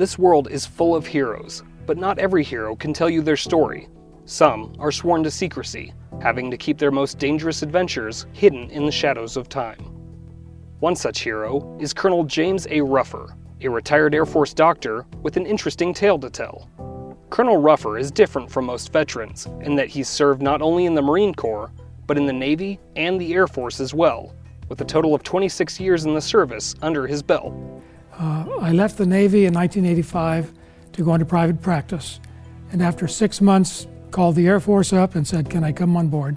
This world is full of heroes, but not every hero can tell you their story. Some are sworn to secrecy, having to keep their most dangerous adventures hidden in the shadows of time. One such hero is Colonel James A. Ruffer, a retired Air Force doctor with an interesting tale to tell. Colonel Ruffer is different from most veterans in that he's served not only in the Marine Corps, but in the Navy and the Air Force as well, with a total of 26 years in the service under his belt. I left the Navy in 1985 to go into private practice, and after 6 months called the Air Force up and said, can I come on board?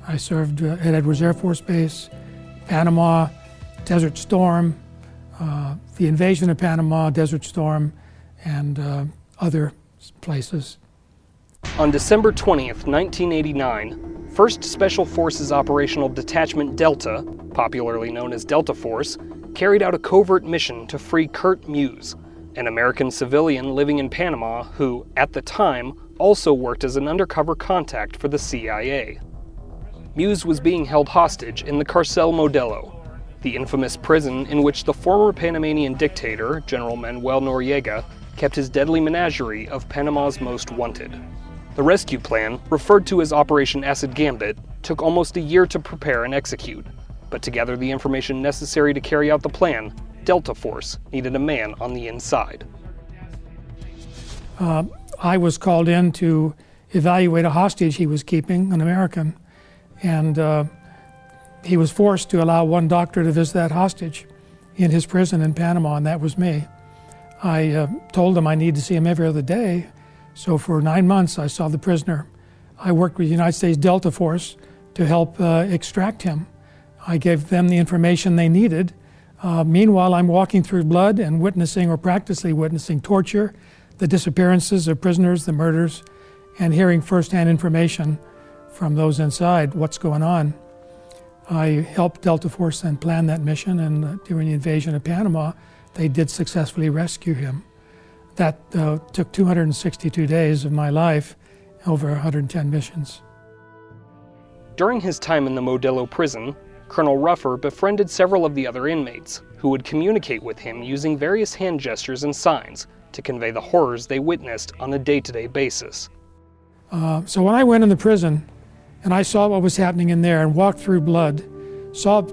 I served at Edwards Air Force Base, Panama, Desert Storm, the invasion of Panama, Desert Storm, and other places. On December 20th, 1989, 1st Special Forces Operational Detachment Delta, popularly known as Delta Force, carried out a covert mission to free Kurt Muse, an American civilian living in Panama who, at the time, also worked as an undercover contact for the CIA. Muse was being held hostage in the Carcel Modelo, the infamous prison in which the former Panamanian dictator, General Manuel Noriega, kept his deadly menagerie of Panama's most wanted. The rescue plan, referred to as Operation Acid Gambit, took almost a year to prepare and execute, but to gather the information necessary to carry out the plan, Delta Force needed a man on the inside. I was called in to evaluate a hostage he was keeping, an American, and he was forced to allow one doctor to visit that hostage in his prison in Panama, and that was me. I told him I needed to see him every other day, so for 9 months I saw the prisoner. I worked with the United States Delta Force to help extract him. I gave them the information they needed. Meanwhile, I'm walking through blood and witnessing or practically witnessing torture, the disappearances of prisoners, the murders, and hearing firsthand information from those inside what's going on. I helped Delta Force then plan that mission, and during the invasion of Panama, they did successfully rescue him. That took 262 days of my life, over 110 missions. During his time in the Modelo prison, Colonel Ruffer befriended several of the other inmates, who would communicate with him using various hand gestures and signs to convey the horrors they witnessed on a day-to-day basis. So when I went in the prison, and I saw what was happening in there and walked through blood, saw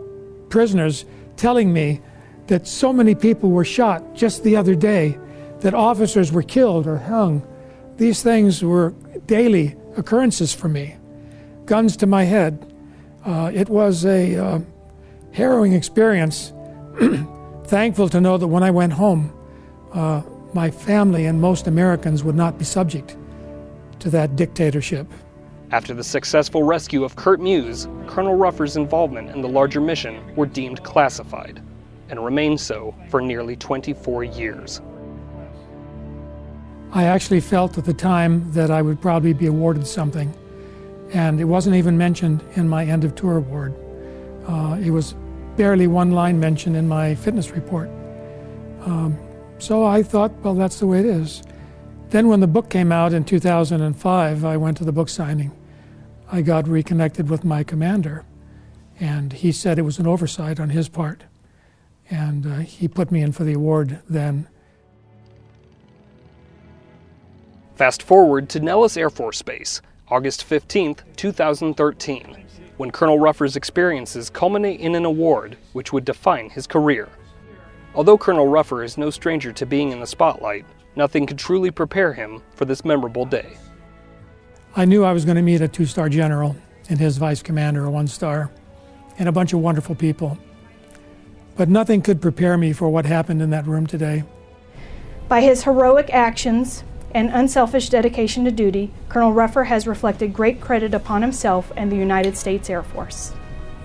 prisoners telling me that so many people were shot just the other day, that officers were killed or hung. These things were daily occurrences for me. Guns to my head. It was a harrowing experience. Thankful to know that when I went home, my family and most Americans would not be subject to that dictatorship. After the successful rescue of Kurt Muse, Colonel Ruffer's involvement in the larger mission were deemed classified, and remained so for nearly 24 years. I actually felt at the time that I would probably be awarded something, and it wasn't even mentioned in my end of tour award. It was barely one line mentioned in my fitness report. So I thought, well, that's the way it is. Then when the book came out in 2005, I went to the book signing. I got reconnected with my commander, and he said it was an oversight on his part, and he put me in for the award then. Fast forward to Nellis Air Force Base, August 15th, 2013, when Colonel Ruffer's experiences culminate in an award which would define his career. Although Colonel Ruffer is no stranger to being in the spotlight, nothing could truly prepare him for this memorable day. I knew I was going to meet a 2-star general and his vice commander, a 1-star, and a bunch of wonderful people. But nothing could prepare me for what happened in that room today. By his heroic actions and unselfish dedication to duty, Colonel Ruffer has reflected great credit upon himself and the United States Air Force.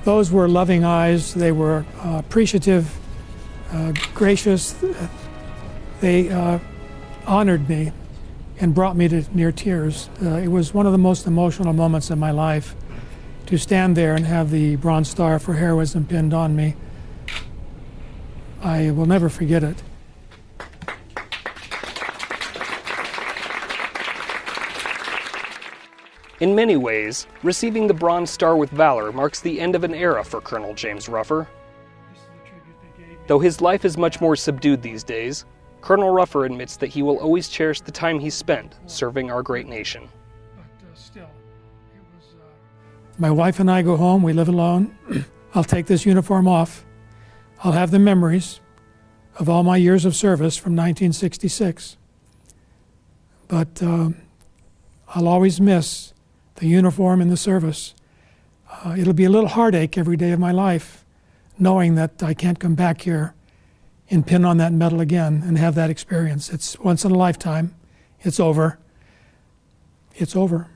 Those were loving eyes. They were appreciative, gracious. They honored me and brought me to near tears. It was one of the most emotional moments of my life to stand there and have the Bronze Star for heroism pinned on me. I will never forget it. In many ways, receiving the Bronze Star with Valor marks the end of an era for Colonel James Ruffer. Though his life is much more subdued these days, Colonel Ruffer admits that he will always cherish the time he spent serving our great nation. My wife and I go home, we live alone. I'll take this uniform off. I'll have the memories of all my years of service from 1966. But I'll always miss the uniform and the service. It'll be a little heartache every day of my life, knowing that I can't come back here and pin on that medal again and have that experience. It's once in a lifetime. It's over. It's over.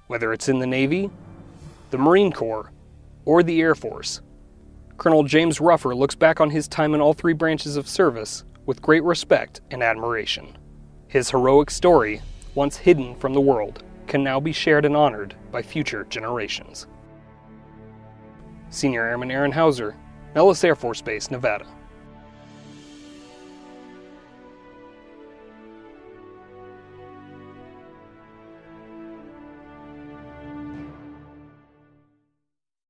Whether it's in the Navy, the Marine Corps, or the Air Force, Colonel James Ruffer looks back on his time in all three branches of service with great respect and admiration. His heroic story, once hidden from the world, can now be shared and honored by future generations. Senior Airman Aaron Hauser, Nellis Air Force Base, Nevada.